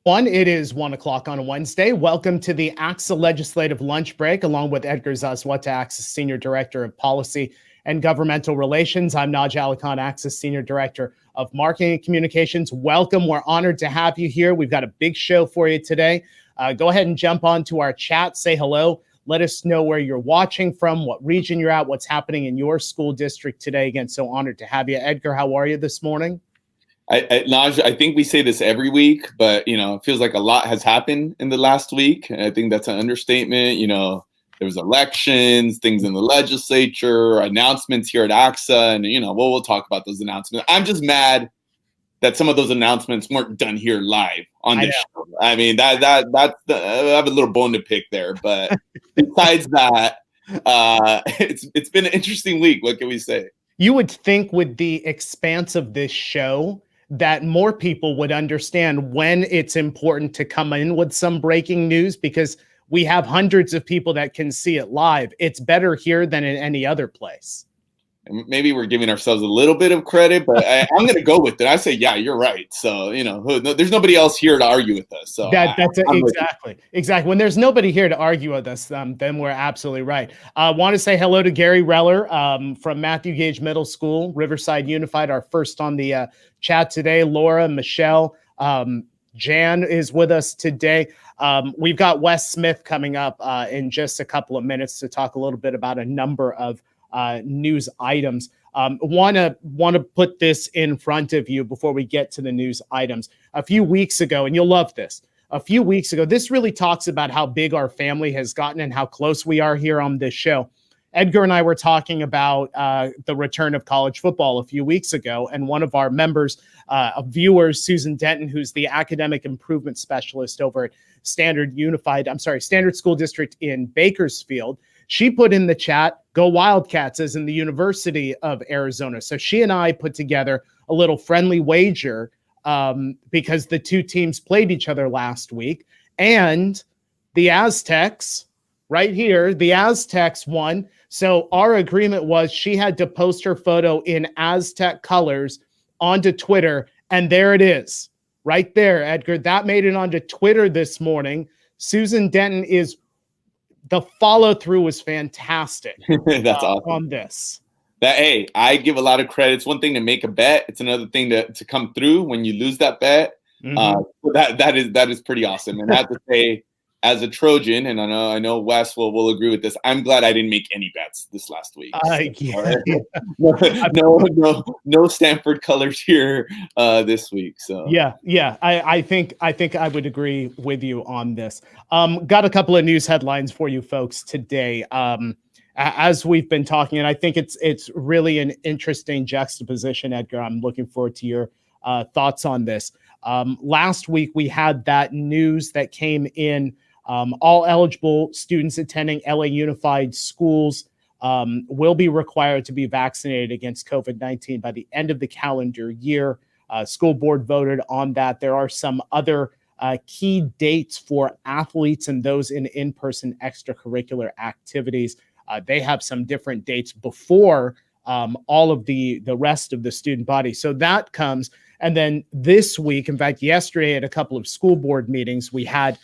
It is 1 o'clock on a Wednesday. Welcome to the ACSA Legislative Lunch Break, along with Edgar Zazwata, ACSA Senior Director of Policy and Governmental Relations. I'm Naj Alikhan, ACSA Senior Director of Marketing and Communications. Welcome. We're honored to have you here. We've got a big show for you today. Go ahead and jump onto our chat, say hello. Let us know where you're watching from, what region you're at, what's happening in your school district today. Again, so honored to have you. Edgar, how are you this morning? Naj, I think we say this every week, but, it feels like a lot has happened in the last week. And I think that's an understatement. There was elections, things in the legislature, announcements here at ACSA, and, we'll talk about those announcements. I'm just mad that some of those announcements weren't done here live on the show. I mean, that's I have a little bone to pick there. But besides that, it's been an interesting week. What can we say? You would think with the expanse of this show that more people would understand when it's important to come in with some breaking news, because we have hundreds of people that can see it live. It's better here than in any other place. Maybe we're giving ourselves a little bit of credit, but I'm going to go with it. I say, yeah, you're right. So, there's nobody else here to argue with us. So exactly. When there's nobody here to argue with us, then we're absolutely right. I want to say hello to Gary Reller from Matthew Gage Middle School, Riverside Unified, our first on the chat today. Laura, Michelle, Jan is with us today. We've got Wes Smith coming up in just a couple of minutes to talk a little bit about a number of news items. Want to put this in front of you before we get to the news items. A few weeks ago, and you'll love this. A few weeks ago, this really talks about how big our family has gotten and how close we are here on this show. Edgar and I were talking about the return of college football a few weeks ago, and one of our members, viewers, Susan Denton, who's the academic improvement specialist over at Standard School District in Bakersfield, she put in the chat, "Go Wildcats," as in the University of Arizona. So she and I put together a little friendly wager because the two teams played each other last week, and the Aztecs, right here, the Aztecs won. So our agreement was she had to post her photo in Aztec colors onto Twitter, and there it is, right there, Edgar. That made it onto Twitter this morning. Susan Denton the follow-through was fantastic. That's awesome. On this. Hey, I give a lot of credit. It's one thing to make a bet. It's another thing to come through when you lose that bet. Mm-hmm. That is pretty awesome. And I have to say, as a Trojan, and I know Wes will agree with this, I'm glad I didn't make any bets this last week. No Stanford colors here this week. So I think I would agree with you on this. Got a couple of news headlines for you folks today. As we've been talking, and I think it's really an interesting juxtaposition, Edgar. I'm looking forward to your thoughts on this. Last week we had that news that came in. All eligible students attending LA Unified schools will be required to be vaccinated against COVID-19 by the end of the calendar year. School board voted on that. There are some other key dates for athletes and those in-person extracurricular activities. They have some different dates before all of the rest of the student body. So that comes. And then this week, in fact, yesterday at a couple of school board meetings, we had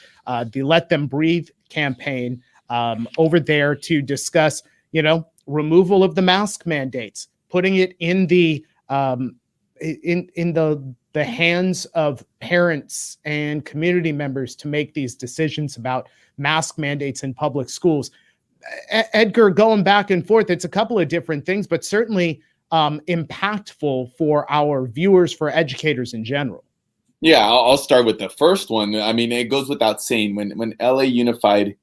the Let Them Breathe campaign over there to discuss, removal of the mask mandates, putting it in the the hands of parents and community members to make these decisions about mask mandates in public schools. Edgar, going back and forth, it's a couple of different things, but certainly impactful for our viewers, for educators in general. Yeah, I'll start with the first one. I mean, it goes without saying, when LA Unified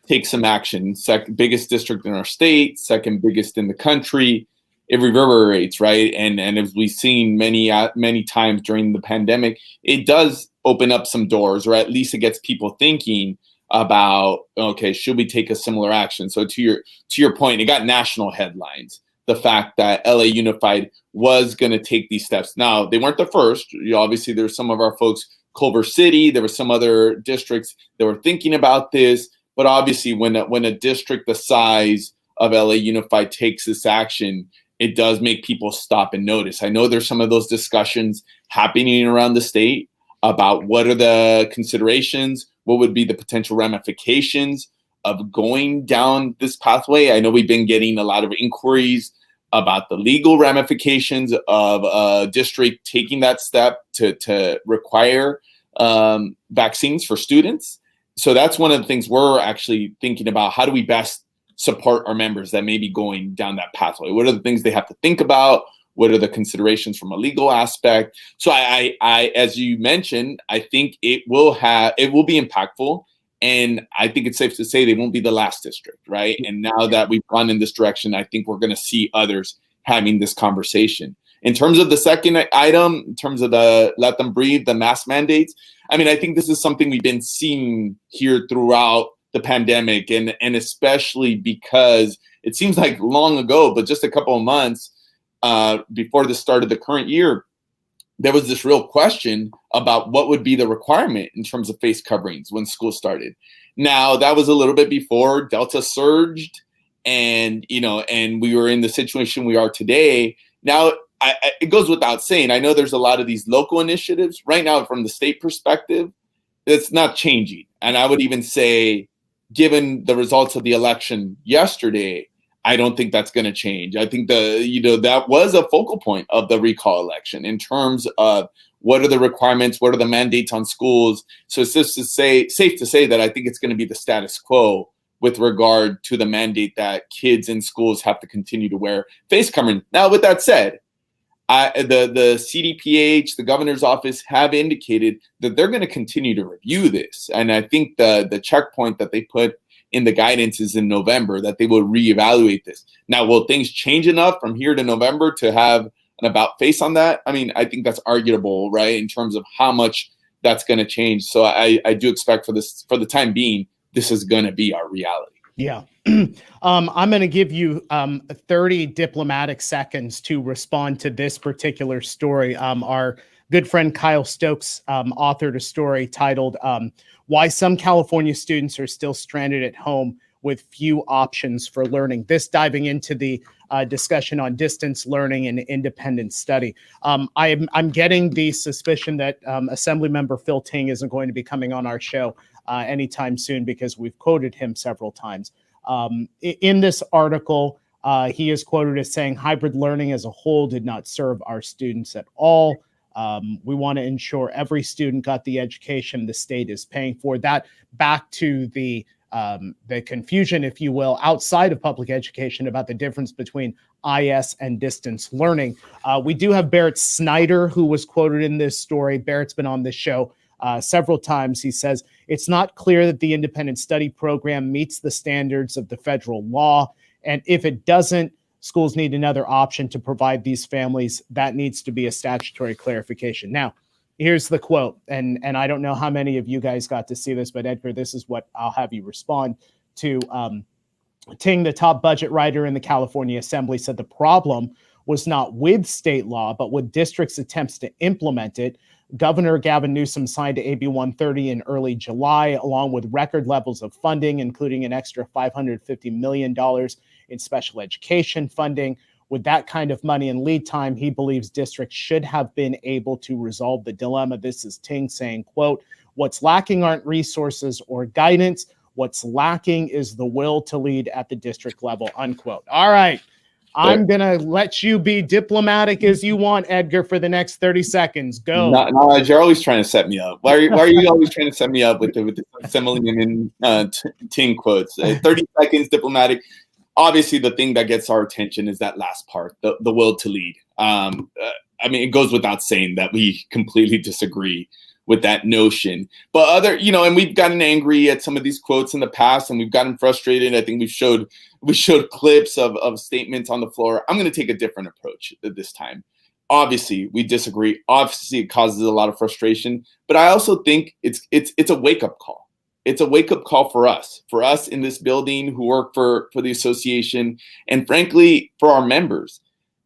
takes some action, second biggest district in our state, second biggest in the country, it reverberates, right? And as we've seen many times during the pandemic, it does open up some doors, or at least it gets people thinking about, okay, should we take a similar action? So to your point, it got national headlines. The fact that LA Unified was going to take these steps. Now, they weren't the first. Obviously, there's some of our folks, Culver City, there were some other districts that were thinking about this. But obviously, when a district the size of LA Unified takes this action, it does make people stop and notice. I know there's some of those discussions happening around the state. about what are the considerations, what would be the potential ramifications of going down this pathway. I know we've been getting a lot of inquiries about the legal ramifications of a district taking that step to require vaccines for students. So that's one of the things we're actually thinking about. How do we best support our members that may be going down that pathway? What are the things they have to think about? What are the considerations from a legal aspect? So I as you mentioned, I think it will be impactful. And I think it's safe to say they won't be the last district, right? And now that we've gone in this direction, I think we're going to see others having this conversation. In terms of the second item, in terms of the let them breathe, the mask mandates, I mean, I think this is something we've been seeing here throughout the pandemic, and especially because it seems like long ago, but just a couple of months before the start of the current year, there was this real question about what would be the requirement in terms of face coverings when school started. Now, that was a little bit before Delta surged, and we were in the situation we are today. Now, it goes without saying, I know there's a lot of these local initiatives right now from the state perspective. It's not changing. And I would even say, given the results of the election yesterday, I don't think that's going to change. I think that was a focal point of the recall election in terms of what are the requirements, what are the mandates on schools. So it's just safe to say that I think it's going to be the status quo with regard to the mandate that kids in schools have to continue to wear face covering. Now, with that said, the CDPH, the governor's office, have indicated that they're going to continue to review this. And I think the checkpoint that they put in the guidance is in November, that they will reevaluate this. Now, will things change enough from here to November to have an about face on that? I mean, I think that's arguable, right, in terms of how much that's going to change. So I do expect for the time being, this is going to be our reality. Yeah. I'm going to give you 30 diplomatic seconds to respond to this particular story. Our good friend Kyle Stokes authored a story titled Why Some California Students Are Still Stranded at Home with Few Options for Learning. This diving into the discussion on distance learning and independent study. I'm getting the suspicion that Assemblymember Phil Ting isn't going to be coming on our show anytime soon because we've quoted him several times. In this article, he is quoted as saying, hybrid learning as a whole did not serve our students at all. We want to ensure every student got the education the state is paying for. That back to the confusion, if you will, outside of public education about the difference between IS and distance learning. We do have Barrett Snyder, who was quoted in this story. Barrett's been on this show several times. He says, it's not clear that the independent study program meets the standards of the federal law. And if it doesn't, schools need another option to provide these families. That needs to be a statutory clarification. Now, here's the quote. And I don't know how many of you guys got to see this, but Edgar, this is what I'll have you respond to. Ting, the top budget writer in the California Assembly, said the problem was not with state law, but with districts' attempts to implement it. Governor Gavin Newsom signed AB 130 in early July, along with record levels of funding, including an extra $550 million in special education funding. With that kind of money and lead time, he believes districts should have been able to resolve the dilemma. This is Ting saying, quote, what's lacking aren't resources or guidance. What's lacking is the will to lead at the district level, unquote. All right. I'm going to let you be diplomatic as you want, Edgar, for the next 30 seconds. Go. No, you're always trying to set me up. Why are you always trying to set me up with the Semelian and Ting quotes? 30 seconds, diplomatic. Obviously, the thing that gets our attention is that last part, the will to lead. I mean, it goes without saying that we completely disagree with that notion. But and we've gotten angry at some of these quotes in the past, and we've gotten frustrated. I think we showed clips of statements on the floor. I'm going to take a different approach this time. Obviously, we disagree. Obviously, it causes a lot of frustration. But I also think it's a wake-up call. It's a wake-up call for us in this building who work for the association, and frankly, for our members,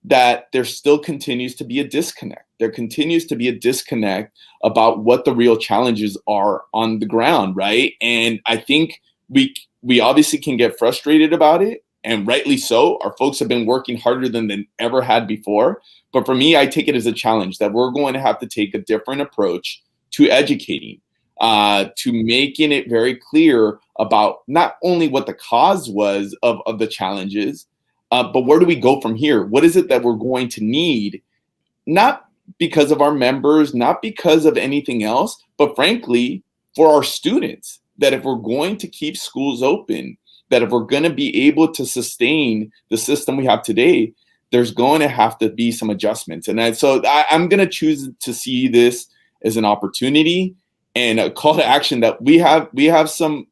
that there still continues to be a disconnect. There continues to be a disconnect about what the real challenges are on the ground, right? And I think we obviously can get frustrated about it, and rightly so. Our folks have been working harder than they ever had before. But for me, I take it as a challenge that we're going to have to take a different approach to educating, to making it very clear about not only what the cause was of the challenges, but where do we go from here? What is it that we're going to need? Not because of our members, not because of anything else, but frankly, for our students, that if we're going to keep schools open, that if we're going to be able to sustain the system we have today, there's going to have to be some adjustments. And I'm going to choose to see this as an opportunity and a call to action that we have some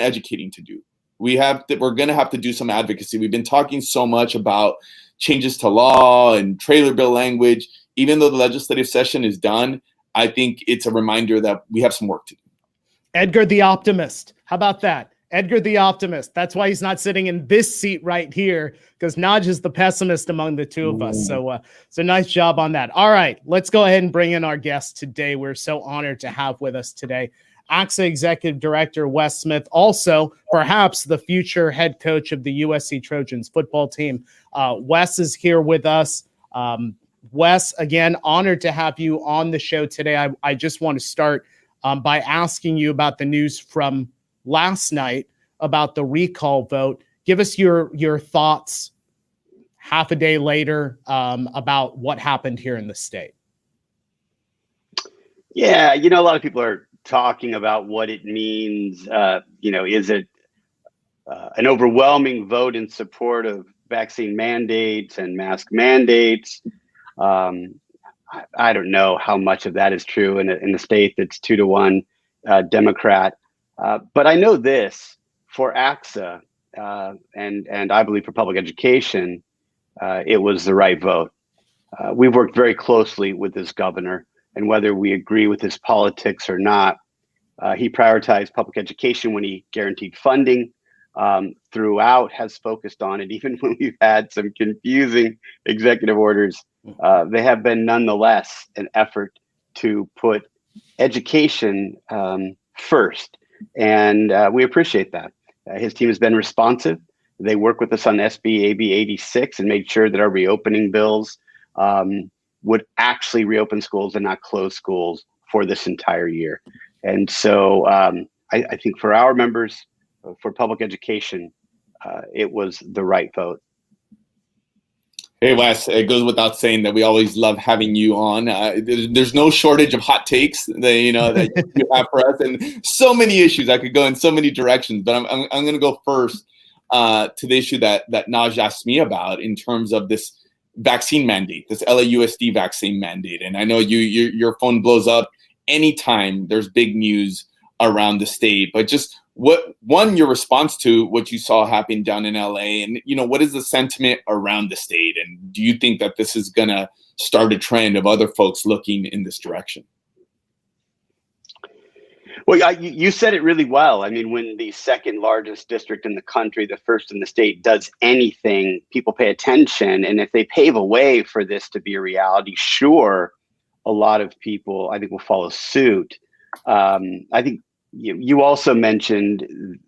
educating to do. We're going to have to do some advocacy. We've been talking so much about changes to law and trailer bill language. Even though the legislative session is done, I think it's a reminder that we have some work to do. Edgar the Optimist. How about that? Edgar the Optimist. That's why he's not sitting in this seat right here, because Naj is the pessimist among the two of us. So nice job on that. All right, let's go ahead and bring in our guest today. We're so honored to have with us today ACSA Executive Director Wes Smith, also perhaps the future head coach of the USC Trojans football team. Wes is here with us. Wes, again, honored to have you on the show today. I just want to start by asking you about the news from last night about the recall vote. Give us your thoughts half a day later about what happened here in the state. Yeah, a lot of people are talking about what it means. Is it an overwhelming vote in support of vaccine mandates and mask mandates? I don't know how much of that is true in a state that's 2-1 Democrat. But I know this for ACSA and I believe for public education, it was the right vote. We've worked very closely with this governor, and whether we agree with his politics or not, he prioritized public education when he guaranteed funding. Throughout has focused on it, even when we've had some confusing executive orders. They have been nonetheless an effort to put education first. And we appreciate that. His team has been responsive. They work with us on SB AB 86 and made sure that our reopening bills would actually reopen schools and not close schools for this entire year. And so I think for our members, for public education, it was the right vote. Hey, Wes, it goes without saying that we always love having you on. There's no shortage of hot takes that you have for us, and so many issues. I could go in so many directions, but I'm going to go first to the issue that Naj asked me about in terms of this vaccine mandate, this LAUSD vaccine mandate. And I know your phone blows up anytime there's big news around the state, but just your response to what you saw happen down in LA, and what is the sentiment around the state, and do you think that this is going to start a trend of other folks looking in this direction? Well, you said it really well. I mean, when the second largest district in the country, the first in the state, does anything, people pay attention, and if they pave a way for this to be a reality, sure, a lot of people I think will follow suit. I think you also mentioned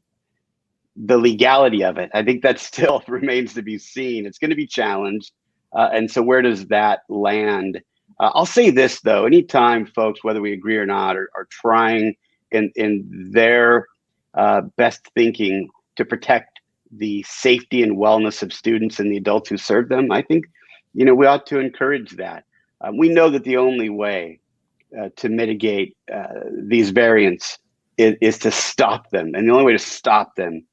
the legality of it. I think that still remains to be seen. It's going to be challenged. And so where does that land? I'll say this, though. Anytime folks, whether we agree or not, are trying in their best thinking to protect the safety and wellness of students and the adults who serve them, I think, we ought to encourage that. We know that the only way to mitigate these variants is to stop them. And the only way to stop them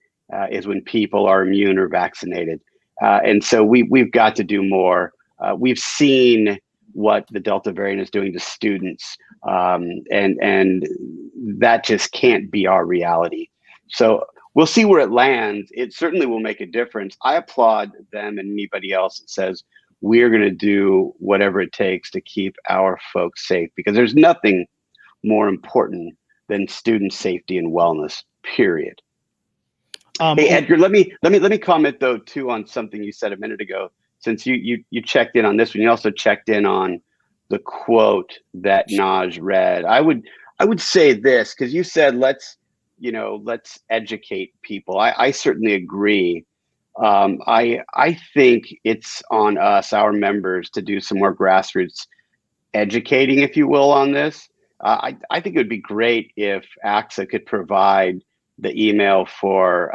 is when people are immune or vaccinated. And so we've got to do more. We've seen what the Delta variant is doing to students, and that just can't be our reality. So we'll see where it lands. It certainly will make a difference. I applaud them and anybody else that says we're going to do whatever it takes to keep our folks safe, because there's nothing more important than student safety and wellness, period. Hey, Edgar, let me comment though too on something you said a minute ago. Since you checked in on this one, you also checked in on the quote that Naj read. I would say this, because you said let's educate people. I certainly agree. I think it's on us, our members, to do some more grassroots educating, if you will, on this. I think it would be great if ACSA could provide the email for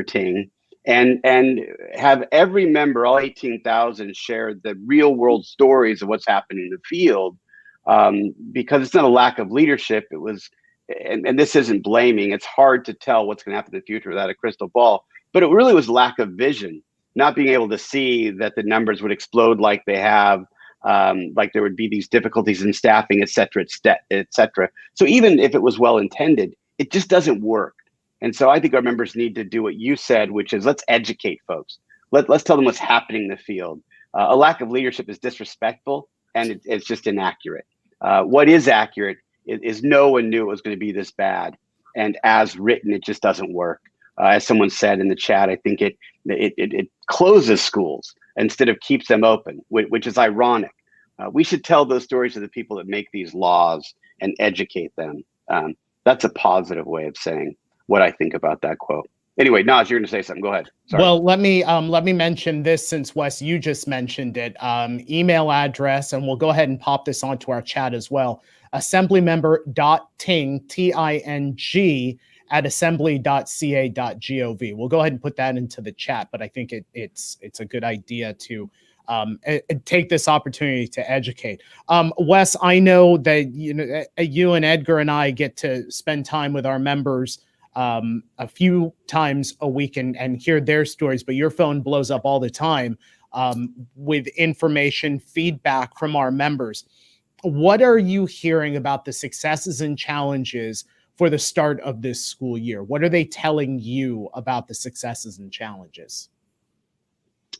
Ting, and have every member, all 18,000, share the real world stories of what's happening in the field, because it's not a lack of leadership. It was, and this isn't blaming. It's hard to tell what's going to happen in the future without a crystal ball, but it really was lack of vision, not being able to see that the numbers would explode like they have. Like there would be these difficulties in staffing, et cetera, et cetera. So even if it was well intended, it just doesn't work. And so I think our members need to do what you said, which is let's educate folks. Let's tell them what's happening in the field. A lack of leadership is disrespectful, and it's just inaccurate. What is accurate is no one knew it was going to be this bad. And as written, it just doesn't work. As someone said in the chat, I think it closes schools instead of keeps them open, which is ironic. We should tell those stories to the people that make these laws and educate them. That's a positive way of saying what I think about that quote. Anyway, Naz, you're going to say something. Go ahead. Sorry. Well, let me mention this, since Wes, you just mentioned it. Email address, and we'll go ahead and pop this onto our chat as well. Assemblymember.ting, Ting, at assembly.ca.gov. We'll go ahead and put that into the chat, but I think it's a good idea to take this opportunity to educate. Wes, I know that you and Edgar and I get to spend time with our members a few times a week and hear their stories, but your phone blows up all the time with information, feedback from our members. What are you hearing about the successes and challenges for the start of this school year? What are they telling you about the successes and challenges?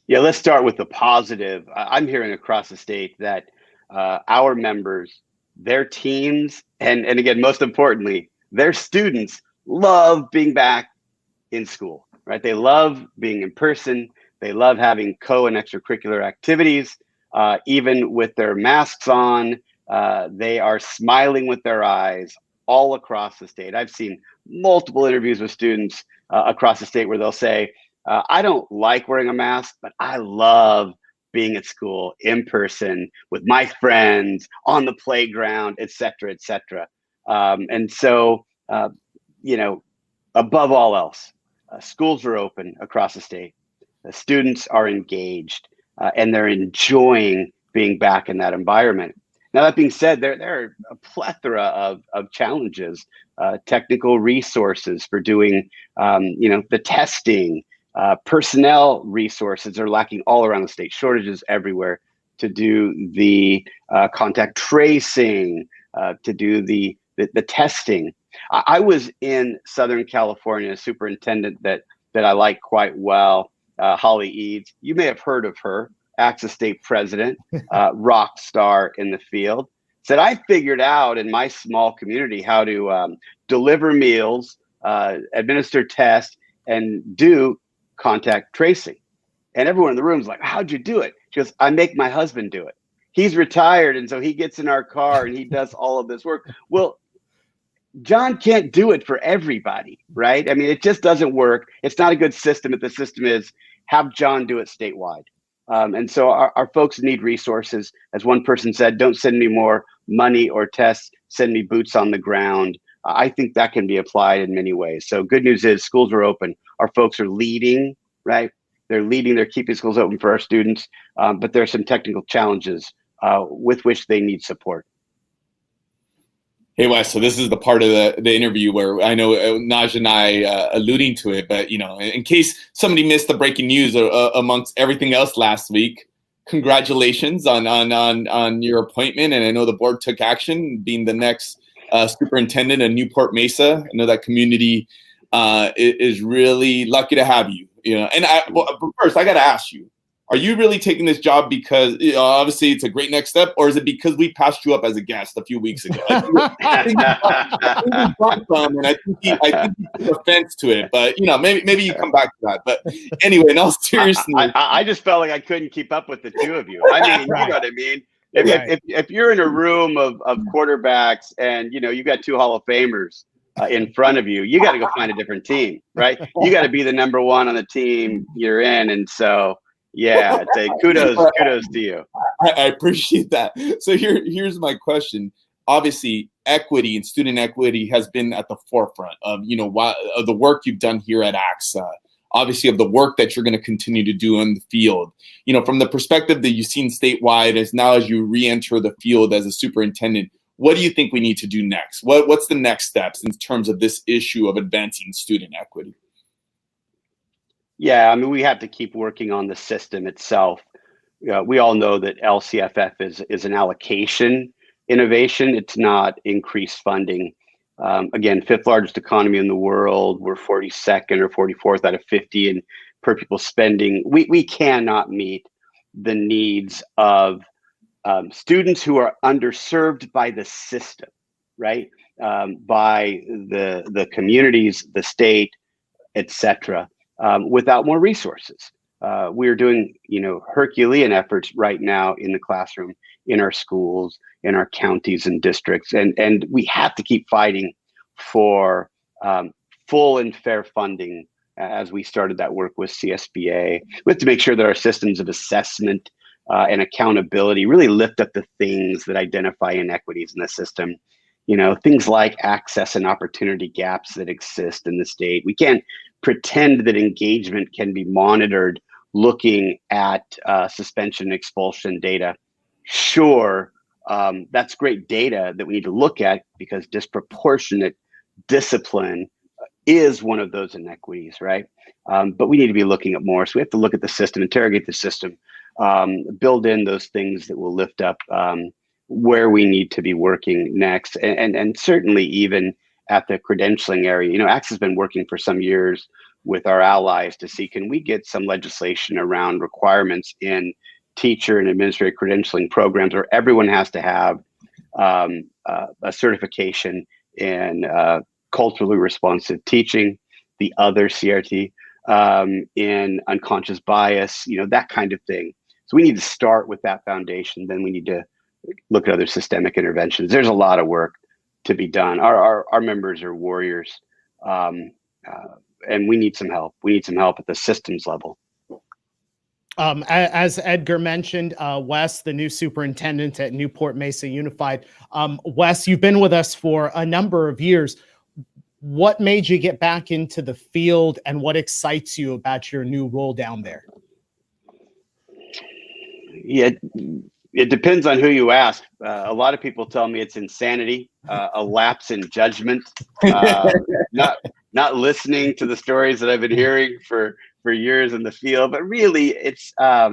Yeah, let's start with the positive. I'm hearing across the state that our members, their teams, and again, most importantly, their students love being back in school, right? They love being in person. They love having co and extracurricular activities. Even with their masks on, they are smiling with their eyes all across the state. I've seen multiple interviews with students across the state where they'll say, I don't like wearing a mask, but I love being at school in person with my friends on the playground, et cetera, et cetera. And so, above all else, schools are open across the state. The students are engaged and they're enjoying being back in that environment. Now, that being said, there are a plethora of challenges, technical resources for doing, the testing, personnel resources are lacking all around the state, shortages everywhere to do the contact tracing, to do the testing. I was in Southern California, a superintendent that I like quite well, Holly Eads. You may have heard of her. ACSA state president, rock star in the field, said, I figured out in my small community how to deliver meals, administer tests, and do contact tracing. And everyone in the room is like, how'd you do it? She goes, I make my husband do it. He's retired, and so he gets in our car and he does all of this work. Well, John can't do it for everybody, right? I mean, it just doesn't work. It's not a good system. If the system is have John do it statewide. And so our folks need resources. As one person said, don't send me more money or tests, send me boots on the ground. I think that can be applied in many ways. So good news is schools are open. Our folks are leading, right? They're leading, they're keeping schools open for our students, but there are some technical challenges with which they need support. Hey, Wes, so this is the part of the interview where I know Naj and I alluding to it, but, in case somebody missed the breaking news amongst everything else last week, congratulations on your appointment. And I know the board took action, being the next superintendent of Newport Mesa. I know that community is really lucky to have you. And but first, I got to ask you, are you really taking this job because obviously it's a great next step, or is it because we passed you up as a guest a few weeks ago? I think we brought some, and I think he took offense to it. But maybe you come back to that. But anyway, in all seriousness, I just felt like I couldn't keep up with the two of you. I mean, you know what I mean. If you're in a room of quarterbacks and you got two Hall of Famers in front of you, you got to go find a different team, right? You got to be the number one on the team you're in, and so. Yeah, kudos to you. I appreciate that. So here's my question. obviously equity and student equity has been at the forefront of, of the work you've done here at ACSA, obviously of the work that you're going to continue to do in the field. From the perspective that you've seen statewide, as you re-enter the field as a superintendent, what do you think we need to do next? What's the next steps in terms of this issue of advancing student equity? Yeah, I mean, we have to keep working on the system itself. We all know that LCFF is an allocation innovation. It's not increased funding. Again, fifth largest economy in the world. We're 42nd or 44th out of 50 in per pupil spending. We cannot meet the needs of students who are underserved by the system, right? By the communities, the state, etc. Without more resources. We are doing, Herculean efforts right now in the classroom, in our schools, in our counties and districts, and we have to keep fighting for full and fair funding. As we started that work with CSBA, we have to make sure that our systems of assessment and accountability really lift up the things that identify inequities in the system. Things like access and opportunity gaps that exist in the state. We can't pretend that engagement can be monitored looking at suspension and expulsion data. Sure, that's great data that we need to look at because disproportionate discipline is one of those inequities, right? But we need to be looking at more. So we have to look at the system, interrogate the system, build in those things that will lift up where we need to be working next. And certainly even at the credentialing area, ACSA has been working for some years with our allies to see, can we get some legislation around requirements in teacher and administrative credentialing programs where everyone has to have a certification in culturally responsive teaching, the other CRT, in unconscious bias, that kind of thing. So we need to start with that foundation. Then we need to look at other systemic interventions. There's a lot of work to be done. Our members are warriors, and we need some help. We need some help at the systems level. As Edgar mentioned, Wes, the new superintendent at Newport Mesa Unified. Wes, you've been with us for a number of years. What made you get back into the field, and what excites you about your new role down there? Yeah, it depends on who you ask. A lot of people tell me it's insanity, a lapse in judgment, not listening to the stories that I've been hearing for years in the field. But really, it's I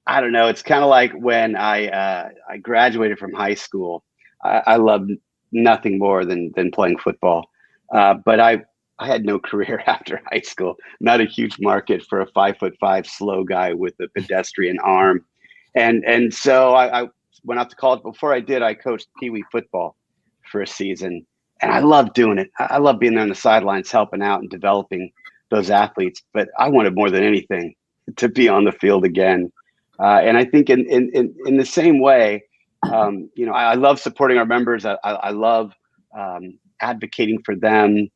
don't know. It's kind of like when I graduated from high school. I loved nothing more than playing football, but I had no career after high school. Not a huge market for a 5'5" slow guy with a pedestrian arm. And so I went out to college. Before I did, I coached Pee Wee football for a season, and I loved doing it. I love being there on the sidelines, helping out and developing those athletes. But I wanted more than anything to be on the field again. And I think in the same way, I love supporting our members. I love advocating for them.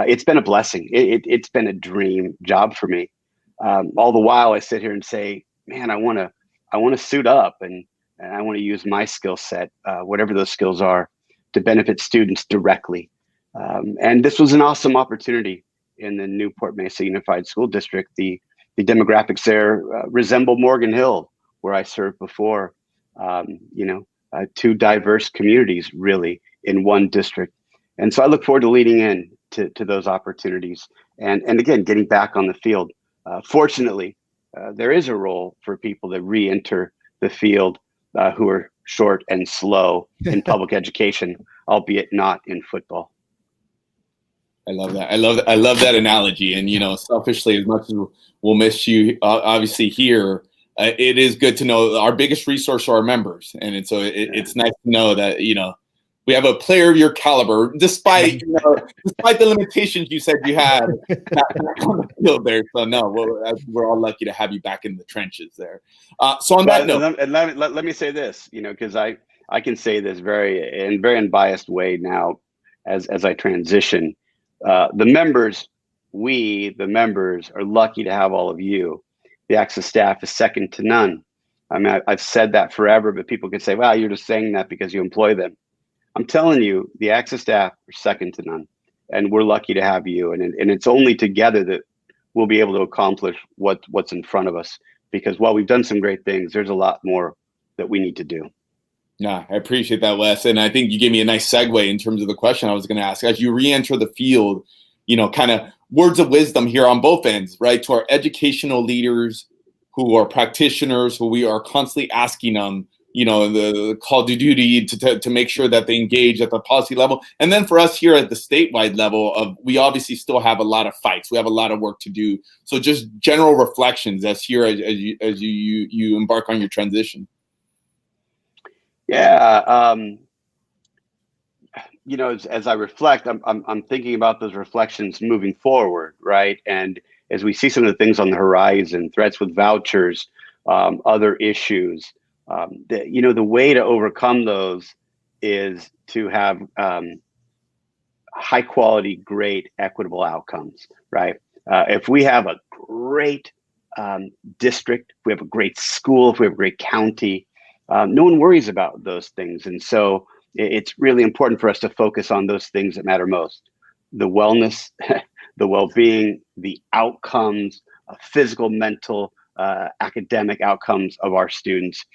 It's been a blessing. It's been a dream job for me. All the while, I sit here and say, man, I want to suit up and I want to use my skill set, whatever those skills are, to benefit students directly. And this was an awesome opportunity in the Newport Mesa Unified School District. The demographics there resemble Morgan Hill, where I served before. Two diverse communities really in one district. And so I look forward to leading in to those opportunities and again, getting back on the field. Fortunately, there is a role for people that re-enter the field who are short and slow in public education, albeit not in football. I love that. I love that analogy. And, selfishly, as much as we'll miss you, obviously here, it is good to know our biggest resource are our members. And it's nice to know that, we have a player of your caliber, despite despite the limitations you said you had on the field there. So no, we're all lucky to have you back in the trenches there. So on that note, and let me say this, because I can say this very unbiased way now, as I transition. The members are lucky to have all of you. The ACSA staff is second to none. I mean, I've said that forever, but people can say, "Well, you're just saying that because you employ them." I'm telling you, the ACSA staff are second to none, and we're lucky to have you. And it's only together that we'll be able to accomplish what's in front of us. Because while we've done some great things, there's a lot more that we need to do. Yeah, I appreciate that, Wes. And I think you gave me a nice segue in terms of the question I was going to ask. As you re-enter the field, kind of words of wisdom here on both ends, right? To our educational leaders who are practitioners, who we are constantly asking them, the call to duty to make sure that they engage at the policy level. And then for us here at the statewide level, we obviously still have a lot of fights. We have a lot of work to do. So just general reflections as you embark on your transition. Yeah. As I reflect, I'm thinking about those reflections moving forward, right? And as we see some of the things on the horizon, threats with vouchers, other issues, the way to overcome those is to have high quality, great, equitable outcomes, right? If we have a great district, if we have a great school, if we have a great county, no one worries about those things. And so it's really important for us to focus on those things that matter most: the wellness, the well-being, the outcomes, physical, mental, academic outcomes of our students.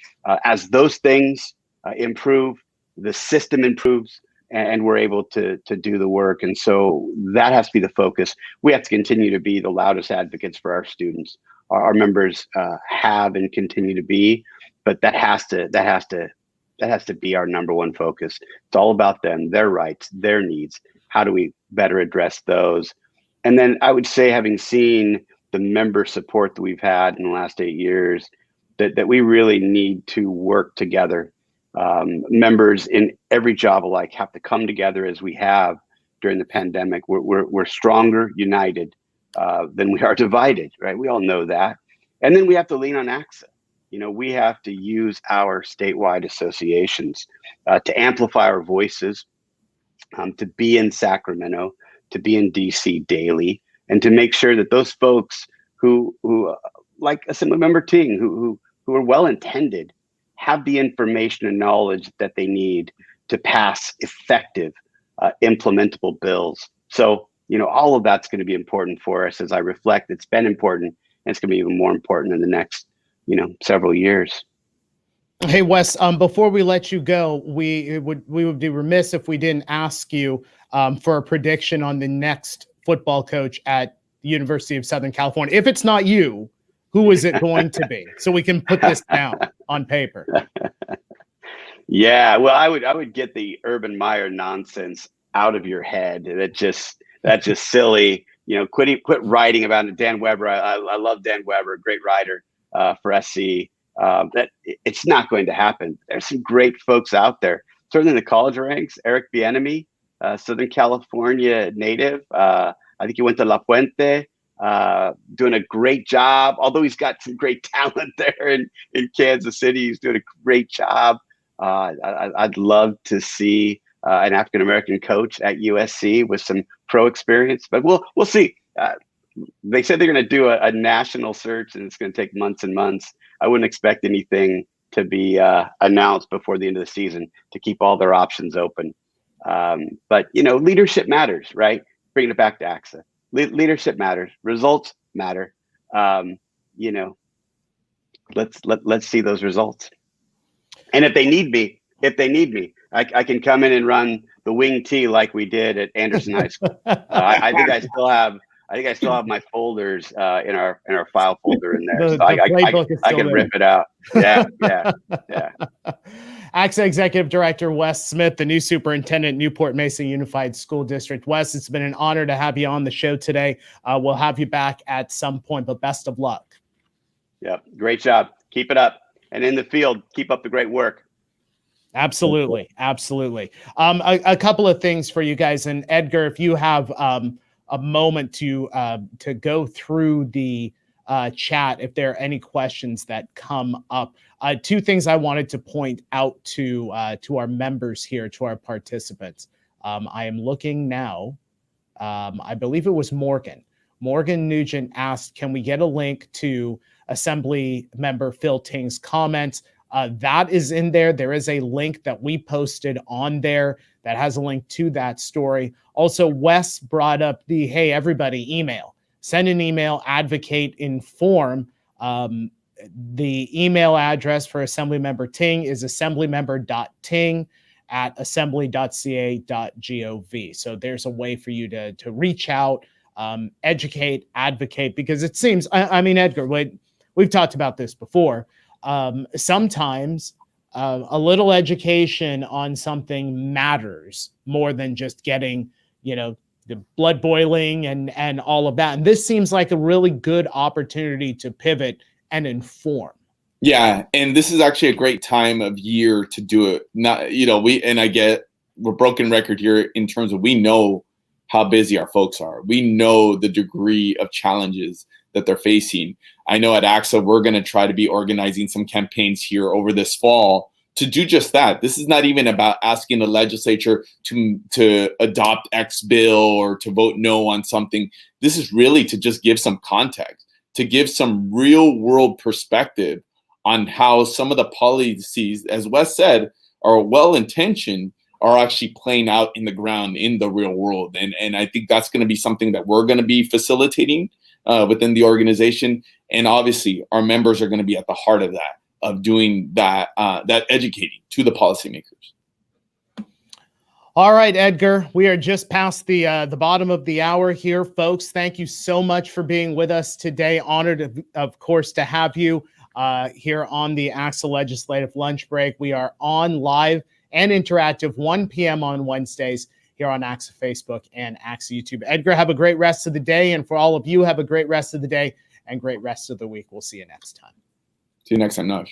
As those things improve, the system improves, and we're able to do the work. And so that has to be the focus. We have to continue to be the loudest advocates for our students. Our members have and continue to be, but that has to be our number one focus. It's all about them, their rights, their needs. How do we better address those? And then I would say, having seen the member support that we've had in the last 8 years, that we really need to work together. Members in every job alike have to come together as we have during the pandemic. We're stronger united than we are divided, right? We all know that. And then we have to lean on ACSA. We have to use our statewide associations to amplify our voices, to be in Sacramento, to be in DC daily, and to make sure that those folks who like Assemblymember Ting, who are well-intended, have the information and knowledge that they need to pass effective, implementable bills. So, all of that's going to be important for us. As I reflect, it's been important, and it's going to be even more important in the next, several years. Hey, Wes, before we let you go, we would be remiss if we didn't ask you for a prediction on the next football coach at the University of Southern California. If it's not you, who is it going to be? So we can put this down on paper. Yeah, well, I would get the Urban Meyer nonsense out of your head. That's just silly. Quit writing about it. Dan Weber, I love Dan Weber, great writer for SC. That it's not going to happen. There's some great folks out there. Certainly in the college ranks, Eric Bieniemy, Southern California native. I think he went to La Fuente, doing a great job. Although he's got some great talent there in Kansas City, he's doing a great job. I'd love to see an African-American coach at USC with some pro experience, but we'll see. They said they're going to do a national search, and it's going to take months and months. I wouldn't expect anything to be announced before the end of the season to keep all their options open. But leadership matters, right? Bringing it back to ACSA, leadership matters. Results matter. Let's see those results. And if they need me, I can come in and run the wing tee like we did at Anderson High School. I think I still have my folders in our file folder in there. I can rip it out. Yeah. ACSA Executive Director Wes Smith, the new superintendent, Newport Mesa Unified School District. Wes, it's been an honor to have you on the show today. We'll have you back at some point, but best of luck. Yep, great job. Keep it up. And in the field, keep up the great work. Absolutely. A couple of things for you guys. And Edgar, if you have a moment to go through the chat, if there are any questions that come up. Two things I wanted to point out to our members here, to our participants. I am looking now. I believe it was Morgan. Morgan Nugent asked, can we get a link to Assembly Member Phil Ting's comments? That is in there. There is a link that we posted on there that has a link to that story. Also, Wes brought up the, hey, everybody, email. Send an email, advocate, inform. The email address for Assemblymember Ting is assemblymember.ting@assembly.ca.gov. So there's a way for you to reach out, educate, advocate, because it seems, I mean, Edgar, we've talked about this before. Sometimes a little education on something matters more than just getting, the blood boiling and all of that. And this seems like a really good opportunity to pivot and inform. Yeah, and this is actually a great time of year to do it. Not, we're broken record here in terms of, we know how busy our folks are. We know the degree of challenges that they're facing. I know at ACSA, we're going to try to be organizing some campaigns here over this fall to do just that. This is not even about asking the legislature to adopt X bill or to vote no on something. This is really to just give some context, to give some real world perspective on how some of the policies, as Wes said, are well-intentioned, are actually playing out in the ground in the real world. And I think that's going to be something that we're going to be facilitating within the organization. And obviously our members are going to be at the heart of that, of doing that, that educating to the policymakers. All right, Edgar, we are just past the bottom of the hour here, folks. Thank you so much for being with us today. Honored, of course, to have you here on the ACSA Legislative Lunch Break. We are on live and interactive 1 p.m. on Wednesdays here on ACSA Facebook and ACSA YouTube. Edgar, have a great rest of the day. And for all of you, have a great rest of the day and great rest of the week. We'll see you next time. See you next time, Naj.